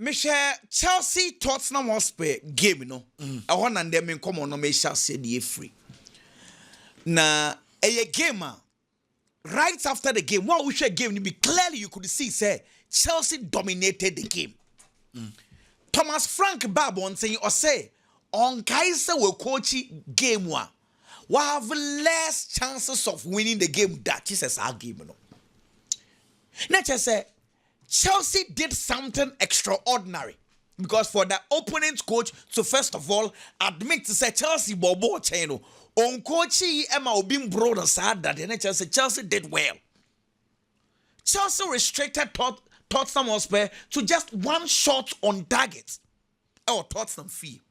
Michelle Chelsea Tottenham Hotspur game no. I want and them come on no me shall say the free. Na a game right after the game, what we should game be clearly you could see say Chelsea dominated the game. Thomas Frank Babon saying or say on Kaiser will coach game one. We have less chances of winning the game that is our game. No. Let's just say Chelsea did something extraordinary because for the opponent coach to first of all admit to say Chelsea bobo cheno on coachy Emma Obim brother said that and Chelsea did well. Chelsea restricted Tottenham Hotspur to just one shot on target or Tottenham fee.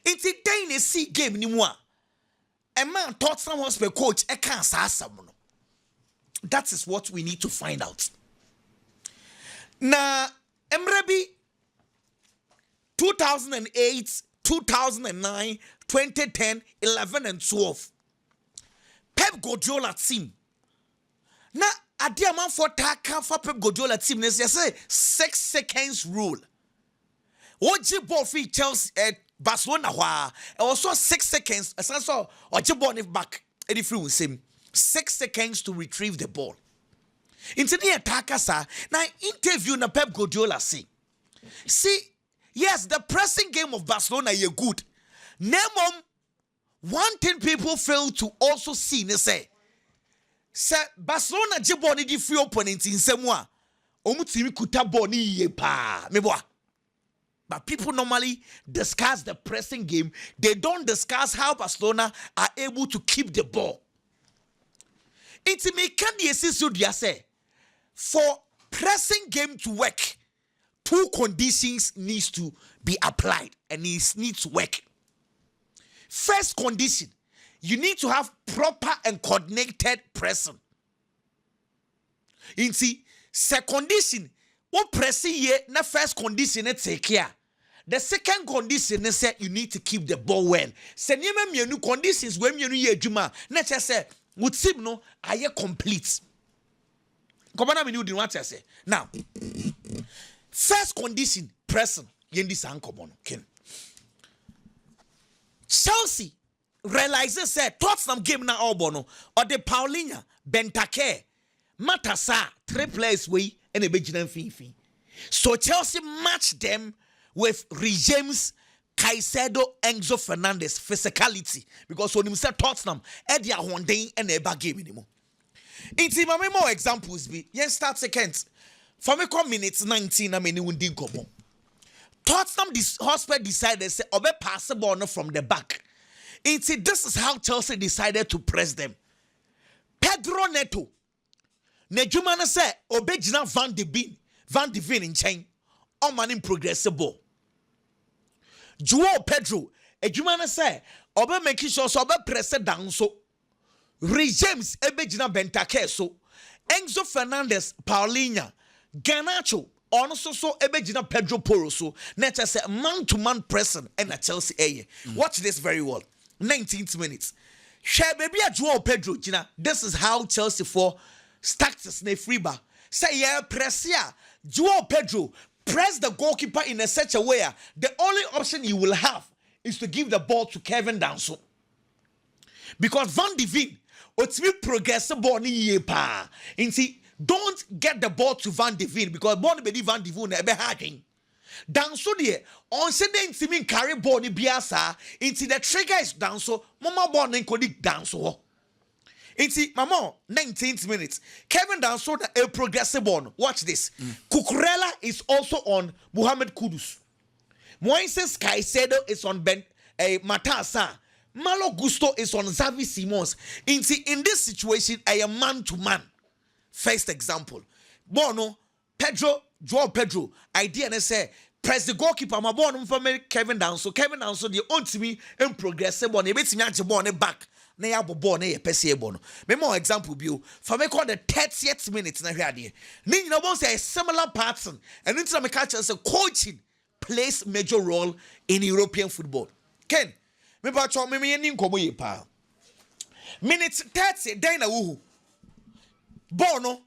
It's a Dynasty game ni moi. A man Tottenham Hotspur coach I can't say someone. That is what we need to find out. Na Emrebi 2008, 2009, 2010, 11 and 12. Pep Guardiola team. Na adiaman for taka for Pep Guardiola team ne say 6 seconds rule. Oji ball fi Chelsea Barcelona wa also 6 seconds so oji ball back any free with him 6 seconds to retrieve the ball. Into the attacker, sir. Now, interview na Pep Guardiola see, yes, the pressing game of Barcelona is good. Name one thing people fail to also see, they say Barcelona jiboni di free opponent in semwa. Omutimi kuta boni ye pa. Meboa. But people normally discuss the pressing game. They don't discuss how Barcelona are able to keep the ball. It's me candy say. For pressing game to work, 2 conditions needs to be applied and it needs to work. First condition, you need to have proper and coordinated pressing. In see, second condition, what pressing here, na first condition it take care. The second condition is that you need to keep the ball well. Se niema mienu conditions when you ye juma, na say would seem no aye complete. Now, first condition, pressing. Chelsea realizes that Tottenham game na Albono or the Paulinha, Bentake, Matasa, 3 players way and a Benjamin Fifi. So Chelsea matched them with James, Caicedo, Enzo Fernandez physicality because when you say Tottenham, Eddie Ahondane and a bad game anymore. It's my more examples be. Yes, start seconds. For me, come minutes 19. I mean, you didn't come on. Tottenham Hotspur decided say, "Obe pass the ball from the back." It's this is how Chelsea decided to press them. Pedro Neto, Nejumana say, "Obe jina Van de Ven in chain, on man in progressive ball." Joao Pedro, Ejumana say, "Obe making sure so obe press it down so." James Ebejina Bentake so Enzo Fernandez Paulinha Garnacho also so Ebejina Pedro Porro so net as a man-to-man person and a Chelsea aye. Watch this very well. 19th minutes. Share baby a Joao Pedro Gina. This is how Chelsea for starts ne freeba. Say yeah press here. Joao Pedro press the goalkeeper in a such a way. The only option you will have is to give the ball to Kevin Danso. Because Van de Ven Otimi progress ball ni ye pa. Inti don't get the ball to Van de Ven because ball be Van de Ven ebe harding. Danso de on say the intimi carry ball ni biasa. Inti the trigger is Danso. Mama ball ni kodi Danso. Inti mama 19th minutes. Kevin Danso a progressive ball. Watch this. Cucurella is also on Mohamed Kudus. Moises Caicedo is on Matasa. Malo Gusto is on Xavi Simons. In this situation, I am man-to-man. First example. Bono, Joao Pedro, idea and say, press the goalkeeper, my bono for me, Kevin Danso. Kevin Danso, the only to me, and progressive one. He makes me back. Na ya bobo na ye pese bono. Me more example bio. For me call the 30th minute na hwade. Ni nyina bon say a similar pattern. And into me catch us coaching plays major role in European football. Ken me ba cho me yin nkomo ye pa. Minutes 30 then na wuhu. Bono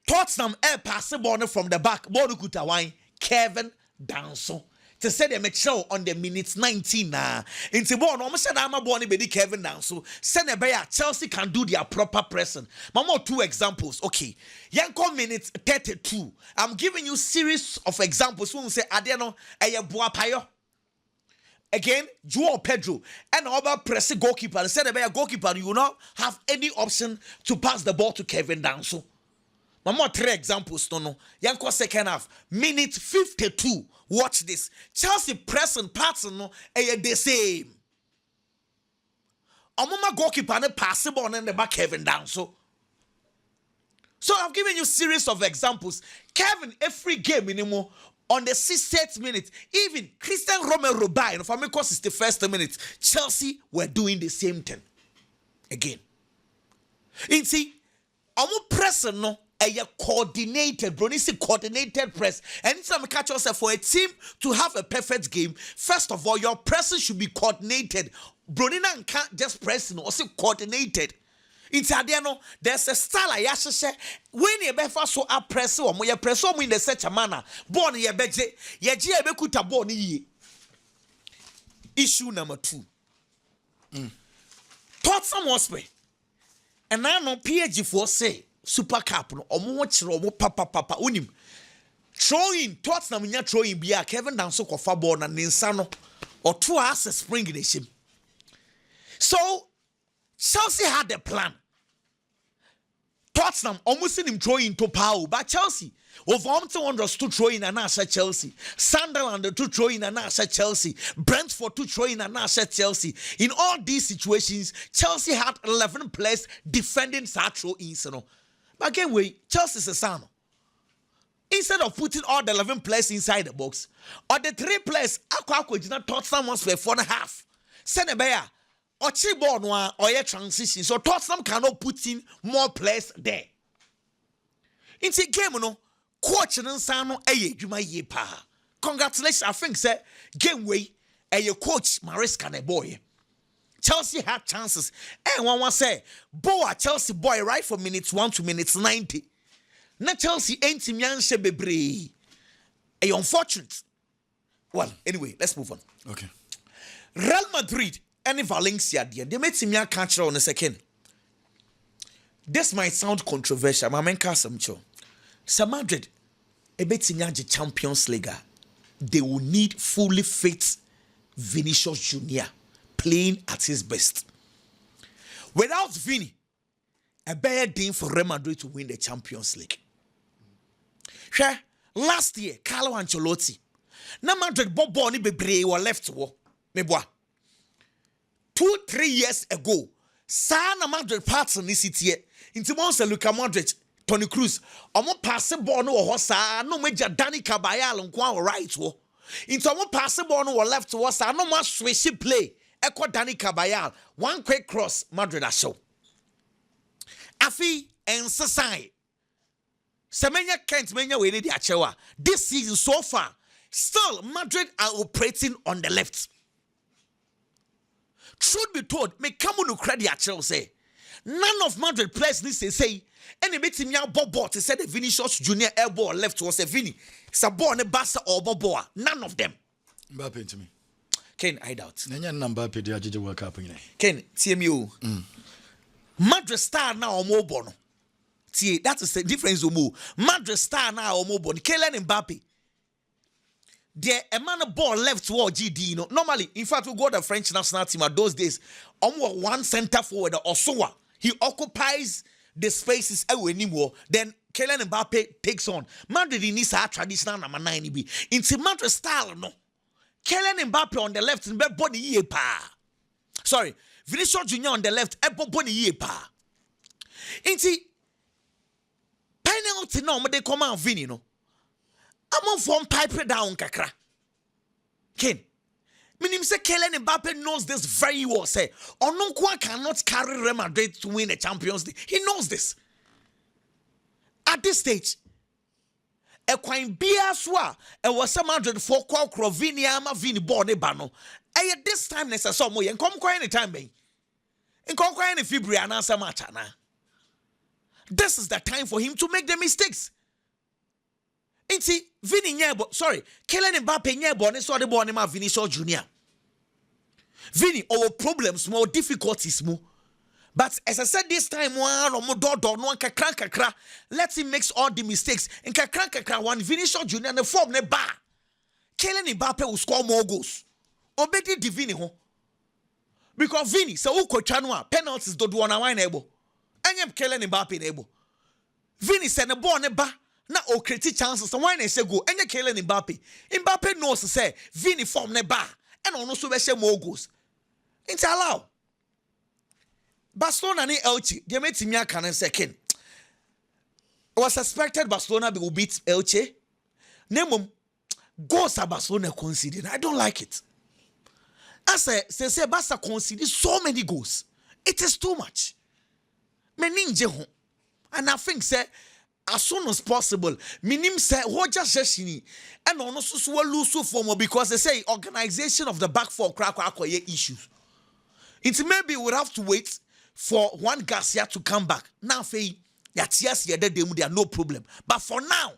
Tottenham air pass ball from the back. Bono kuta wine. Kevin Danso. To say them show on the minutes 19 na. Into born almost said I'm a born be Kevin Danso. Send a bear Chelsea can do their proper pressing. Mama, 2 examples. Okay. Yanko minutes 32. I'm giving you series of examples. Who say Adeno Buapayo. Again, Joao Pedro and over press goalkeeper. Said a bear goalkeeper, you will not have any option to pass the ball to Kevin Danso. Mama, 3 examples. No. Yanko second half. Minute 52. Watch this. Chelsea pressing parts no the same. Omama goalkeeper ne pass the ball and the back Kevin Danso. So I've given you series of examples. Kevin, every game anymore on the 68th minute, even Christian Romero by and for me because it's the first minute, Chelsea were doing the same thing again. You see, omo pressing no. A coordinated, bro. It's a coordinated press. Anytime I catch yourself for a team to have a perfect game, first of all, your pressing should be coordinated. Bronina can't just press, no, also coordinated. In Tadiano, there's a style I say when you be first so a press or more press in the such a manner. Born ye beje, ye bekuta born ye. Issue number 2. Tottenham Hotspur. And I know PG4 say. Super Cup no omo chiro omo papa unim throwing Tottenham nya throwing bia Kevin Danso kofa ball na ninsa no or 2 hours spring in him. So Chelsea had a plan. Tottenham almost seen him throwing to power, but Chelsea Wolverhampton Wanderers to throw in and answer Chelsea. Sunderland to throw in and answer Chelsea. Brentford to throw in and answer Chelsea. In all these situations, Chelsea had 11 players defending such throw-ins. But again, Chelsea is a son. Instead of putting all the 11 players inside the box, or the 3 players, Aqua did not Tottenham was for 4.5. Send a bear. Or Chibon or a transition. So Tottenham cannot put in more players there. In the game, coach and Sano ye pa. Congratulations, I think, sir. Game way, your coach Maresca ne boy. Chelsea had chances. And one say, Boa Chelsea boy right from minutes 1 to minutes 90. Na Chelsea ain't him yanshe bebre. Unfortunate. Well, anyway, let's move on. Okay. Real Madrid and Valencia, they made him catch on a second. This might sound controversial, but I'm some cho. So Madrid, a bit in the Champions League, they will need fully fit Vinicius Junior playing at his best. Without Vini, a bad thing for Real Madrid to win the Champions League. Sure, last year, Carlo Ancelotti, na Madrid Bobo ni bebre were left to war. Meboa. 2-3 years ago, Sana Madrid parts on this city. Into Monster Luka Modric, Tony Cruz, omo pass ball no hosa, no major Danny Cabayal on kwa right wo. Into omo pass ball no left to us, no more switchy play. Echo Danny Cabayal, 1 quick cross, Madrid a show. Afi and Sasai. Semenya Kent Menya we need the this season so far, still Madrid are operating on the left. Truth be told, me come on to credit Chelsea. None of Madrid players need to say any bit in your bobo to say the Vinicius Junior airball left was a Vini. It's a ball Barca or Boboa. None of them. Mbappe to me. Ken, I doubt. Nanya Mbappe the Ajiji World Cup. Ken, TMU. Madrid star now or more bono. That is the difference. Madrid star now or more bono. Kylian Mbappe. There a man of ball left toward GD. Normally, in fact, we go to the French national team at those days. One center forward or so. He occupies the spaces anymore. Then Kylian Mbappe takes on. Madrid needs a traditional number 9 be. Into Madrid style, no. Kylian Mbappe on the left and body ye pa. Sorry, Vinicius Junior on the left, body ye pa. Into penalty no, but they come out Vini no. I'm on phone pipe down kakra. Ken, meaning say Kylian Mbappe knows this very well. Say, Ononkwa cannot carry Real Madrid to win the Champions League. He knows this. At this stage, a quine biaswa, and was some Madrid for Vini ama Vini body bano. At this time, necessary more and come quite any time, be. And come quite any February and answer matchana. This is the time for him to make the mistakes. Inti Vini nyebo, sorry, Kylian Mbappe nyebo ne so de ball ne ma Vinicius Junior. Vini our problems more difficulties more. But as I said this time, let him make all the mistakes. In kakra one Vinicius Junior and the form ne bar. Kylian Mbappe will score more goals. Obedi di Vini ho. Because Vini se uko chanwa penalties do one wine able. Anyam Kylian Mbappe able. Vini se ne ball ne ba na o create chances so wine say go. Anya Kylian Mbappe. Mbappe knows say Vini form ne ba and ono so be share more goals. It's allowed. Barcelona ni Elche. They made Timia Canon second. It was suspected Barcelona will beat Elche. Name goals are Barcelona conceding. I don't like it. I say Barca conceded so many goals. It is too much. Meninje. And I think say as soon as possible, minim say Roger Sheshini and also lose form because they say organization of the back four crack issues. It maybe we'll have to wait for Juan Garcia to come back. Now, yes, there are no problem. But for now,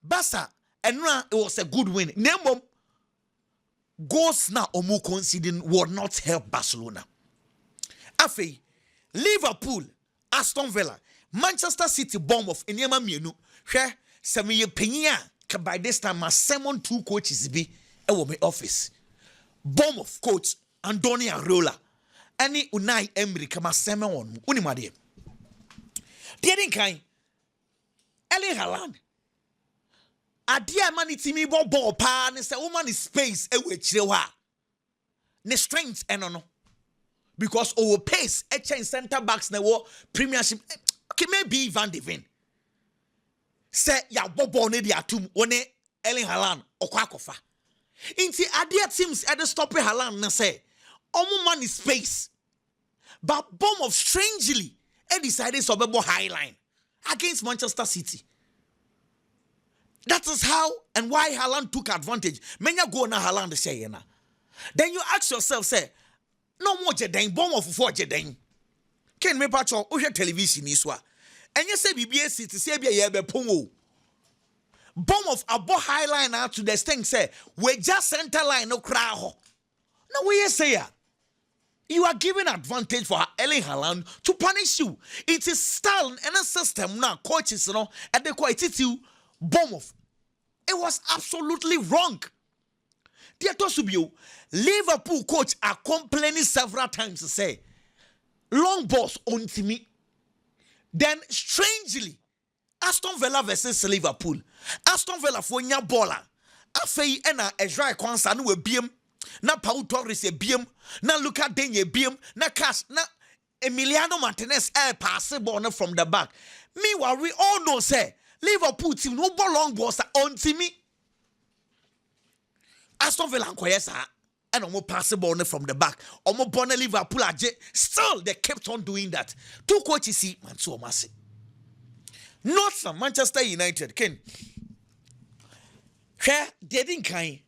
Barca, and now it was a good win. Name goals now omu conceding will not help Barcelona. Afe, Liverpool, Aston Villa, Manchester City bomb of Enyema Mienu. Share Samiye Penya. By this time, my 7-2 coaches be a woman office. Bomb of coach Andoni Areola. Any Unai Emery kama seme on unimade. Didn't kind Erling Haaland. Adia mani timi ball pa ne se woman is space e we chirewa. Ne strength enono. Because our pace e change center backs na wo premiership. Okay, maybe Van de Ven. Say ya bobo ne dia tum one Erling Haaland okwakofa. Inti adia teams e de stop Haaland na say omo man is space. But bomb of strangely, decided to be high line against Manchester City. That is how and why Haaland took advantage. Menya go na Haaland say na. Then you ask yourself, say, no more jeden, bomb of 4 jeden. Ken me patcho o television iswa. And you say BBA City say be yebe pongo. Bomb of abo high line out to the thing say we just center line no cry ho. Now we say ya. You are giving advantage for Erling Haaland to punish you. It is style and a system now. Coaches, you know, and the quality to bomb off. It was absolutely wrong. Liverpool coach are complaining several times to say, long balls on to me. Then strangely, Aston Villa versus Liverpool. Aston Villa for nya baller. Afei ena Ezra Kwanza no we biem. Na Pau Torres e biem, na Luka Denye biem, na Cash, na Emiliano Martinez pass ball from the back. Meanwhile, we all know say Liverpool team no ball long balls on to me. Aston Villa and and almost pass the ball from the back. Almost born Liverpool still they kept on doing that. Two coaches see man so massive. Not some Manchester United Ken. Where they didn't kind.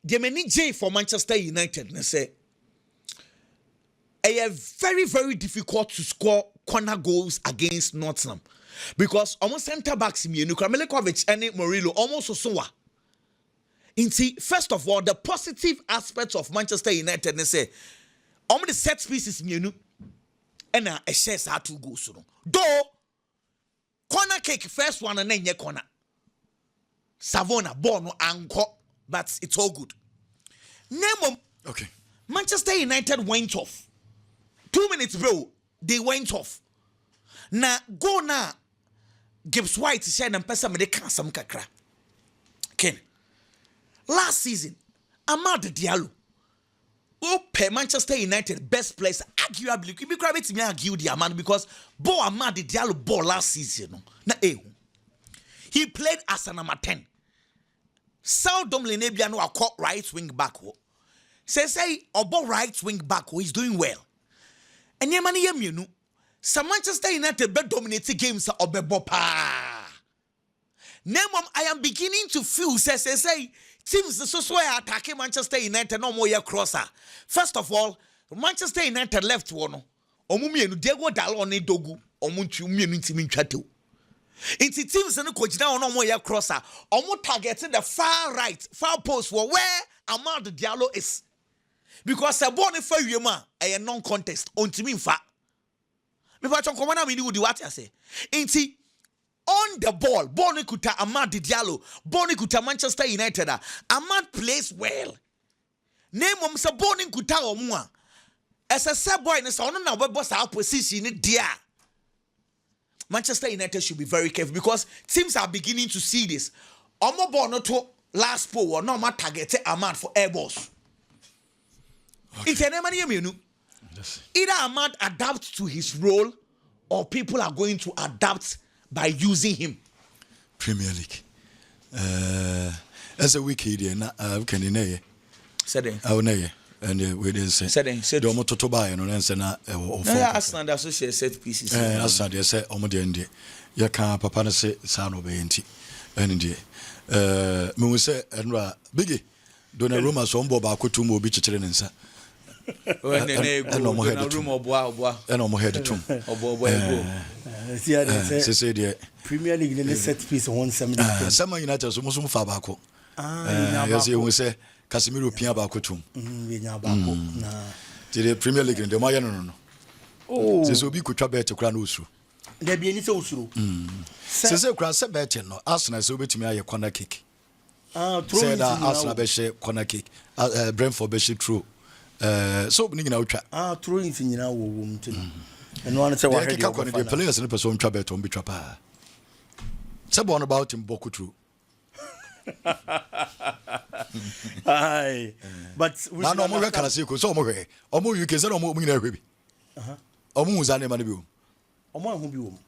They may need J for Manchester United. They say, it's very, very difficult to score corner goals against Nottingham because almost centre backs me, Milikovic and Murillo almost so. First of all, the positive aspects of Manchester United, they say, the set pieces me, and a shares are 2 goals. Though corner kick first one and then your corner. Savona, Bono, Anko. But it's all good. Name Okay. Manchester United went off. 2 minutes, bro. They went off. Now, go now. Gibbs White said and Pesa Medica some kakra. Ken. Last season, Amad Diallo. Ope Manchester United best players. Arguably, you be grabbing me argue the man because Bo Amad Diallo ball last season. Na he played as a number 10. Seldom Lenebia no caught right wing back. Say Obo right wing back he's doing well. And yemani yemunu. Some Manchester United be dominating games obebo pa. Nemom I am beginning to feel say teams so attacking Manchester United no more crosser. First of all, Manchester United left one. Omumienu Diego Dallo ne dogu omuntu mienu ntimi ntwato. Into teams and coach down on more crosser, or more targeting the far right, far post for where Amad Diallo is. Because a born for you, a non-contest on to me fa. Me pa chon komana me ni what I say. Inti on the ball, Boni Kuta Amad Diallo, Boni Kuta Manchester United. Amad plays well. Name sa Boni Kuta omwa. As a sub boy in son na we boss our position dear. Manchester United should be very careful because teams are beginning to see this. Omo ball no to last poll or no matter target Amad for air balls. It's an enemy. Either Ahmad adapts to his role or people are going to adapt by using him. Premier League. As a weekend, can you know? Said I know. And we didn't say. Said the motor to buy and answer now. Arsenal associate set pieces. Arsenal, they say, Omodiende. You can't papa say, San Obenti. And indeed, we say, and Biggie, Donnarumma, some Bob, I could two more beach children. And no more head room or bois. And no more head to Premier League in set piece 170. Some United so much far back. Yes, you will say Casemiro Pia Bakutum. The Premier League in the Mayan. Oh, this will be good trouble to crown Usru. There be any so through. Says a cross a better no Arsenal so to me a corner kick. Said Arsenal Beshe corner kick. Brentford Beshe true. So beginning out throwing in your womb to and one say what the players in the person trouble to be trapper. Someone about him Boku true. Aye, but we no more can see so more. Omo you can say no more baby. Omo is an email. Omo who be womb.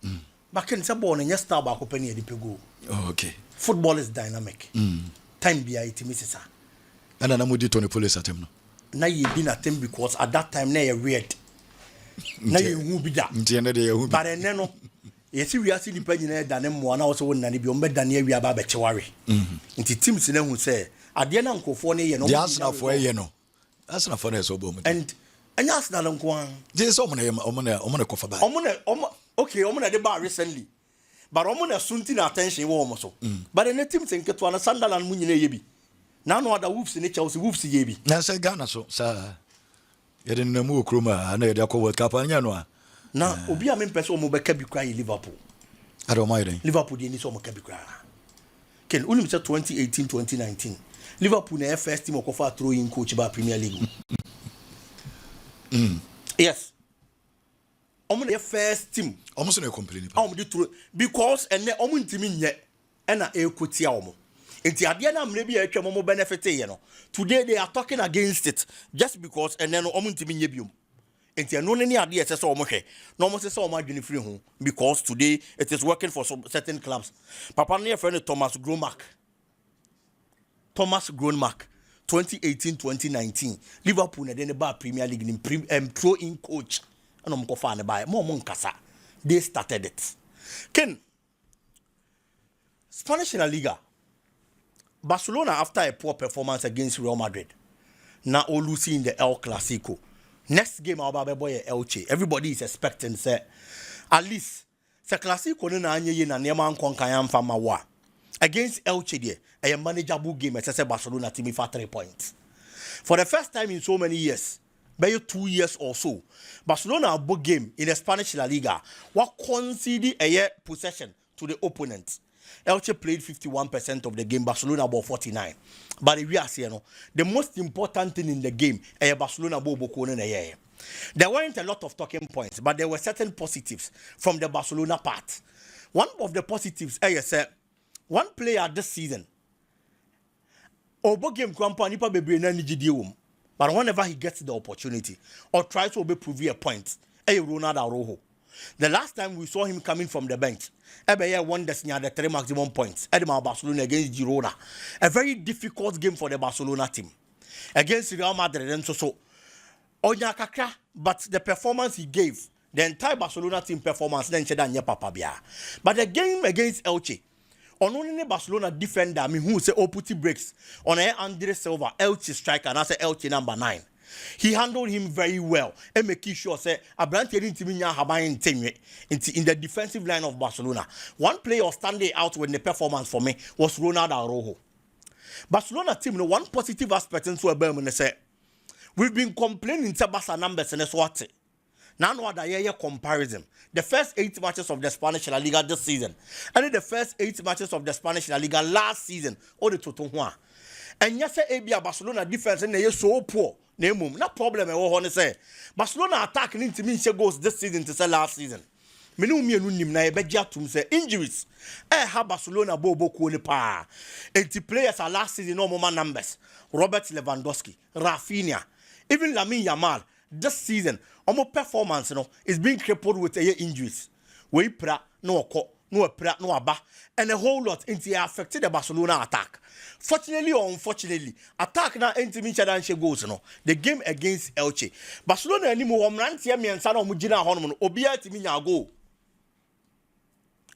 But can say born and just start back open the pego. Okay. Football is dynamic. Time be it misses. And I'm with the police at him. Now you been at him because at that time now you're weird. Now you won't be that. But then no, you see we are still depending than them one also when nani be on better than we are about Chewari. Into teams in them who say at the end uncle for ne no. The Arsenal for a no. Arsenal for ne so boom. And Arsenal uncle. There's so many omona kofa ba. Okay, omona the bar recently. But omona sunti na attention wo omo. But the teams in Ketwana Sunderland mu nyina yebi. Now no other wolves in Chelsea wolves yebi. Na say Ghana so sir. You didn't know Kruma and they World Cup and Yanwa. Now obi a men person mo be ka bi kra in Liverpool. I don't mind. Liverpool dey ni so mo ka bi kra. Ken unim say 2018-2019. Liverpool na first team okofa throw in coach ba Premier League. Yes. Omo the first team. Omo so na complain. Omo dey throw because ene omo ntimi nye e na ekotia omo. Enti ade na mre bi a atwa mo benefit ye no. Today they are talking against it just because and then omo ntimi nye biom. Enti eno ne ade ese so omo hwe. No omo se so omo adwene free ho because today it is working for some certain clubs. Papa ne friend Thomas Gromark. 2018-2019 Liverpool na den ba Premier League in throw in coach and omo ko fa ne ba mo nkasa. They started it. Ken Spanish La Liga. Barcelona, after a poor performance against Real Madrid, now all losing in the El Clasico. Next game, our boy Elche. Everybody is expecting say at least the Clasico na anye na neman konkayam fama wa against Elche there. A manageable game. As I said, Barcelona team for 3 points for the first time in so many years. By 2 years or so, Barcelona a book game in the Spanish La Liga. What conceded a year possession to the opponent. Elche played 51% of the game, Barcelona about 49%. But we are saying the most important thing in the game is Barcelona about Boko. There weren't a lot of talking points, but there were certain positives from the Barcelona part. One of the positives is one player this season. Obo game Grandpa Nipa Bebre na Nijidium. But whenever he gets the opportunity or tries to prove a point, Ronaldo Araujo. The last time we saw him coming from the bench, Ebeye won the 3 maximum points. Edema Barcelona against Girona. A very difficult game for the Barcelona team. Against Real Madrid and so. Onya kakra, but the performance he gave, the entire Barcelona team performance, then Chedanya Papa Bia. But the game against Elche, on only Barcelona defender, who say putti breaks on Andre Silva, Elche striker, and I say Elche number 9. He handled him very well and making sure say Abrante didn't even have in the defensive line of Barcelona. One player standing out with the performance for me was Ronald Araujo. Barcelona team, one positive aspect into a Birmingham say we've been complaining to Barca numbers and what. Now, no other year comparison. The first 8 matches of the Spanish La Liga this season, and the first 8 matches of the Spanish La Liga last season, all the total one. And yes, ABA Barcelona defense and they are so poor. No problem. I want to say Barcelona attacking into me goals this season to say last season. Menu me no nim na e beja tum say injuries. Ha Barcelona bobo ko ne pa. Enti players are last season no more numbers. Robert Lewandowski, Rafinha, even Lamine Yamal this season omo performance is being crippled with injuries. We pra no ko no pra no aba and a whole lot into affected the Barcelona attack. Fortunately or unfortunately, attack now into me challenge goals the game against Elche. Barcelona anymore omrantia me and sana omugina hono obia timi nya go.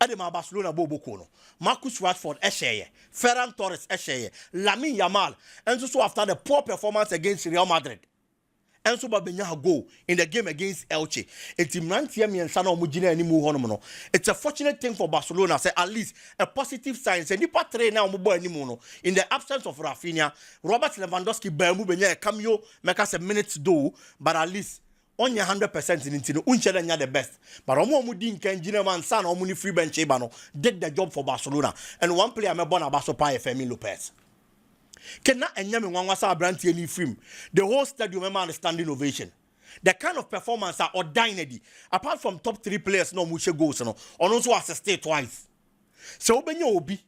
Adema Barcelona bobo kono. Marcus Rashford esheye, Ferran Torres esheye, Lamine Yamal and so after the poor performance against Real Madrid. And so Babenya go in the game against Elche. It's a fortunate thing for Barcelona. Say at least a positive sign. Say nipa train now in the absence of Rafinha, Robert Lewandowski Bermu Benya cameo make us a minute do, but at least only 100% in Intino unchela the best. But Omo Mudin can Jineman San Omuni free bench did the job for Barcelona. And one player me bona Basopa Femi Lopez. Cannot enyame wangwasa Branti any film. The whole stadium remember standing ovation. The kind of performance are ordained. Apart from top 3 players, no mushe goals no, or also assisted twice. So benyo obi.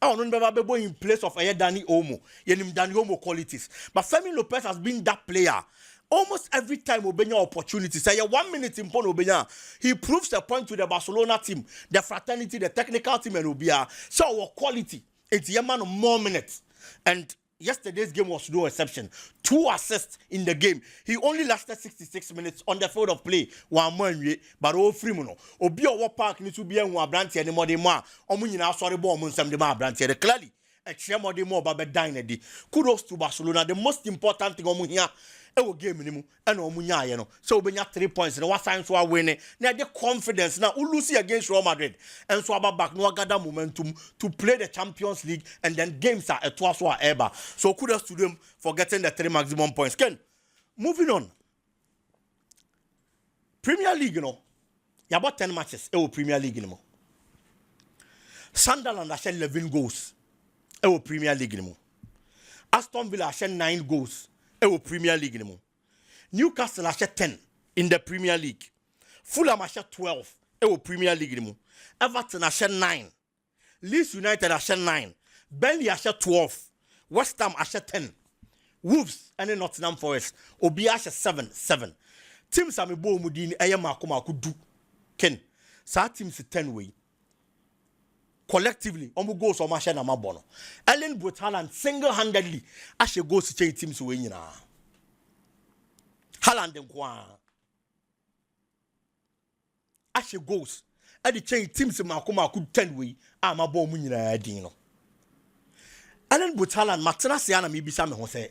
I don't remember in place of Danny Olmo. Yenim Danny Olmo qualities. But Femi Lopez has been that player. Almost every time Obenya opportunity, say 1 minute in Pon Obenya, he proves a point to the Barcelona team, the fraternity, the technical team, and Obia. So our quality, it's a man of more minutes. And yesterday's game was no exception. 2 assists in the game. He only lasted 66 minutes on the field of play. One man, but all free mono. Obia what park needs to be a branch and more than more. Omunina sorry bomb on some demand branch. Clearly, a chair more than more but dynasty. Kudos to Barcelona. The most important thing Omunia. Game minimum and Omunya, so when you 3 points and what signs were winning, now the confidence now Ulusi against Real Madrid and so about back no gather momentum to play the Champions League and then games are at twice or ever. So kudos to them for getting the 3 maximum points. Ken, moving on. Premier League, you about 10 matches. Premier League, Sunderland has 11 goals. Premier League, Aston Villa has 9 goals. Premier League Newcastle has 10 in the Premier League. Fulham has 12 Premier League Everton has 9. Leeds United has 9. Burnley has 12. West Ham has 10. Wolves and Nottingham Forest Obi has 7. Teams are bo mudini ayama do. Ken sa teams 10 way. Collectively, omu goes on Masha na Mabono. Ellen Brot Haaland single-handedly ashe goes to change teams away. Haaland and Kwa ashe goes. At the change teams Makoma could 10 way. I'm a bomb in Dino. Ellen Brot Haaland, Matrasiana maybe some say.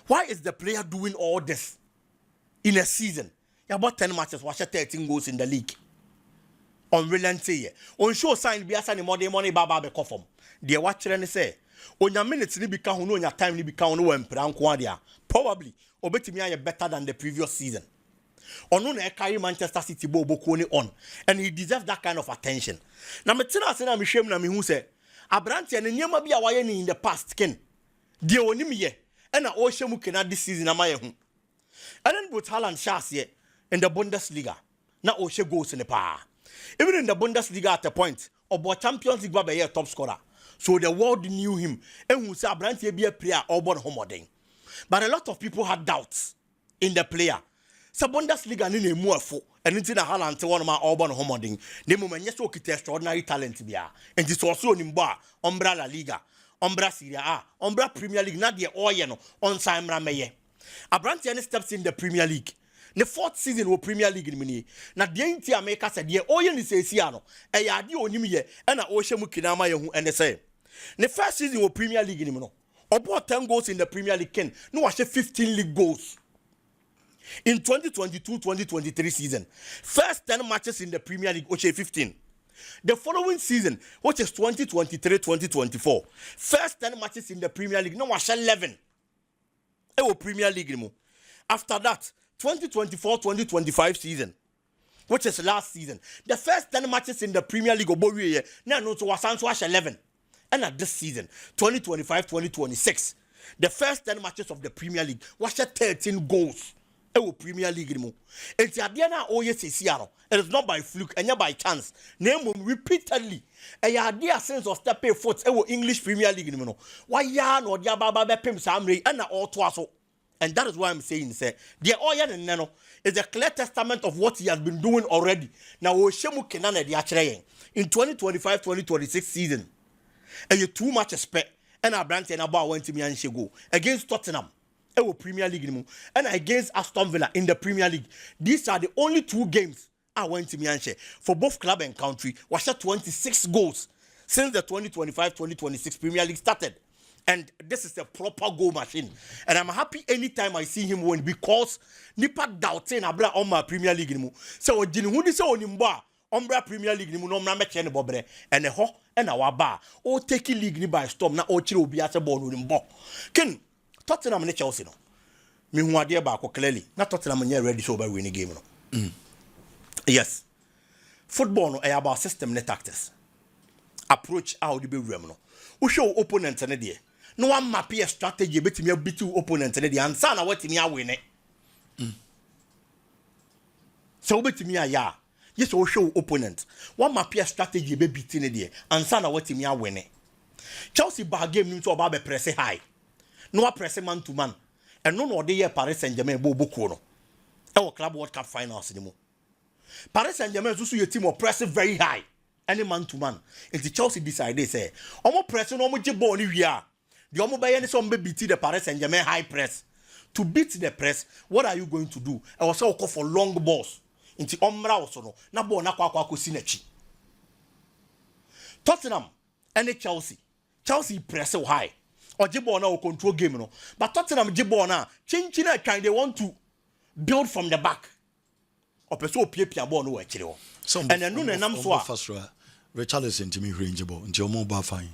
Why is the player doing all this in a season? You about 10 matches, watch 13 goals in the league. On relenting on show sign be asani money baba be conform the watch and say on your minutes ni bika on your time ni bika on when probably obetimi are better than the previous season on no carry Manchester City bobo on and he deserves that kind of attention na metina say na me hwem na me hu say Abrante and nyema bi awaye ni in the past ken de onim ye and na o hwemu kena this season amaye hu and then but Haaland chance ye in the Bundesliga na o hwe goals in the pa. Even in the Bundesliga at a point, Obo Champions League be a top scorer. So the world knew him. And who said Branty be a player or born homoding. But a lot of people had doubts in the player. So Bundesliga ni more for and into the Haaland to one of my urban homoding. The moment yes okay extraordinary talent be and it's also in bar, Umbra La Liga, Umbra Serie A, Umbra Premier League, not the Oyeno, on Simra Meye. Branty steps in the Premier League. The 4th season of Premier League in na the entire America said, "Yeah, Oyen is a Siano, a yadi onimiye, and a Oshemu Kinama and the same." The 1st season of Premier League in about 10 goals in the Premier League, no, I 15 league goals. In 2022-2023 season, first 10 matches in the Premier League, which is 15. The following season, which is 2023-2024, first 10 matches in the Premier League, no was 11. Premier League. After that, 2024-2025 season, which is last season, the first 10 matches in the Premier League, now was 11. And at this season, 2025-2026, the first 10 matches of the Premier League was 13 goals. Premier League. It is not by fluke and by chance. Name repeatedly. A idea sense of stepping foot English Premier League. Why yarn or Yababa Pim Samri and all twasso. And that is why I'm saying, say, the Oyan and Nano is a clear testament of what he has been doing already. Now, Shemu Kenana the Achreyen in 2025-2026 season. And you too much expect. And I brand and about went to me and she go against Tottenham. Premier League and against Aston Villa in the Premier League. These are the only 2 games I went to Mianche for both club and country. Was 26 goals since the 2025-2026 Premier League started. And this is a proper goal machine. And I'm happy anytime I see him win because Nipa doubting Abra on my Premier League. So Jinhudi so Nimba Umbra Premier League no match bobre and a ho and our bar or take league by storm now or chill be at a ball with him. Ken Tottenham and Chelsea no. Me who idea ba clearly. Not Tottenham and ready so by winning game no. Yes. Football no about system ne tactics. Approach how the be room no. We show opponent and there. No one map a strategy bet me beat two opponent and there and sana what me win it. So bet me ya. Yes, we show opponent. One map a strategy be beating there and sana what me win it. Chelsea bar game into about press high. No press man to man. And no day Paris Saint-Germain bobo kono. Our club World Cup finals anymore. Paris Saint-Germain is also a team of press very high. Any man to man. And the Chelsea decided say, Omo press no much ball we are. The Omo by any some beat the Paris Saint-Germain high press. To beat the press, what are you going to do? I was also call for long balls. Into Omra also no. Na ball na kwa sinechi. Tottenham and Chelsea. Chelsea press so high. Or Jibona will control game, no. But Tottenham Jibona, changing a kind they want to build from the back. Or pursue Pia Bono actually. And then no and I'm so Richarlison to me rangeable until more bar fine.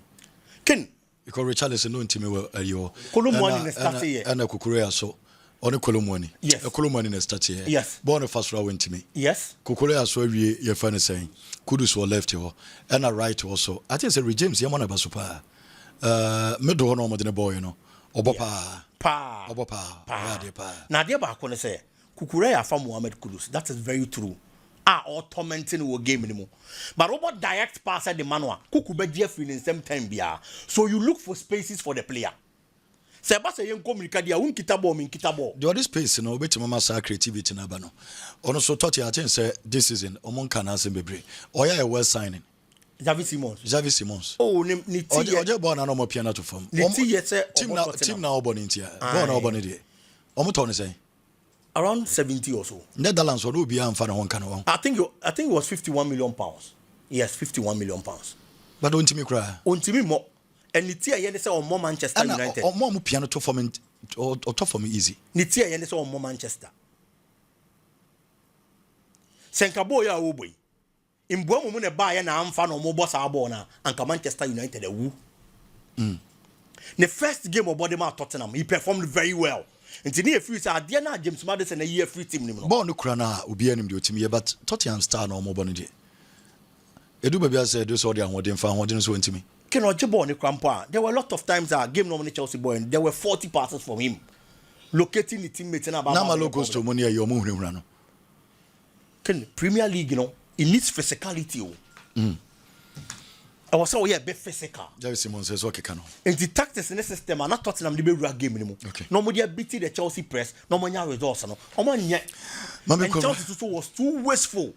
Ken because Richarlison no to me well your Colomani in the start here. And a Kukurea so on a Colomani. Yes. A Colomani in the start here. Yes. Born a first row went to me. Yes. Kukurea so your friend is saying Kudus were left here and a right also. I think it's James Yamana Basupa. Middle no more than a boy, you know. Obopa. Pa. Now, dear Bakone say, Kukurea from Mohamed Kudus. That is very true. Or tormenting our game anymore. But robot direct pass at the manual. Kukube Jeffrey in same time bia. So you look for spaces for the player. Sebasa yen communicate dia un kitabo min kitabo. The other space no beti mama sa creativity na ba no. Ono so thought I think say this season omon kan asem bebre. Oya a well signing. Xavi Simons. Oh, ni Oje born na no more piano to form. Team na obon intia. Born obon dey. Omo to say around 70 or so. Netherlands would be amfa na won kan won. I think it was 51 million pounds. Yes, 51 million pounds. But don't me cry. Ontimi mo. And Nitia yen say on more Manchester United. Or more piano to form or top for me easy. Nitia yen say on more Manchester. Senkabo ya oboy. Imbuamu mu ne ba ya na amfa no mo boss abo na anka Manchester United ewu. The first game of body Tottenham, he performed very well. And today free say ade na James Madison a year free team nim no. Ball no kura na obi anim de otimi but Tottenham star no mo bone de. Edu babia say do so de anwodin fa anwodin so ntimi. Ken Ojibon Krampa. There were a lot of times that game normally Chelsea boy and there were 40 passes from him. Locating the teammates and about Nama locals to money your moon run. Ken Premier League, you know, it needs physicality. I was so yeah, be physical. Xavi Simons says okay can. And the tactics in the system are not Tottenham the big game anymore. Okay. No more beating the Chelsea press, no more results no. And Chelsea was too wasteful.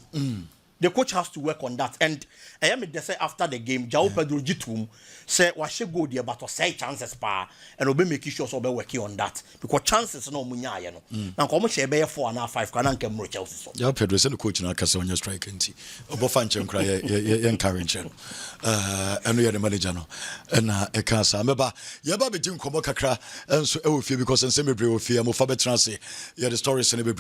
The coach has to work on that. And I am they say after the game, Jao Pedro Jitum say what she go there, but say chances pa and be making sure so be working on that because chances no munya you know. Now come share be 4 and 5 can can more Chelsea so. Jao Pedro say the coach na kasa on your strike nti. Obo fan chem kra ye encourage no. Eno ye the manager no. Na e kan sa meba ye ba be jin komo kakra enso e wo fie because nsem bebre wo fie mo fa betra se ye the stories ne bebre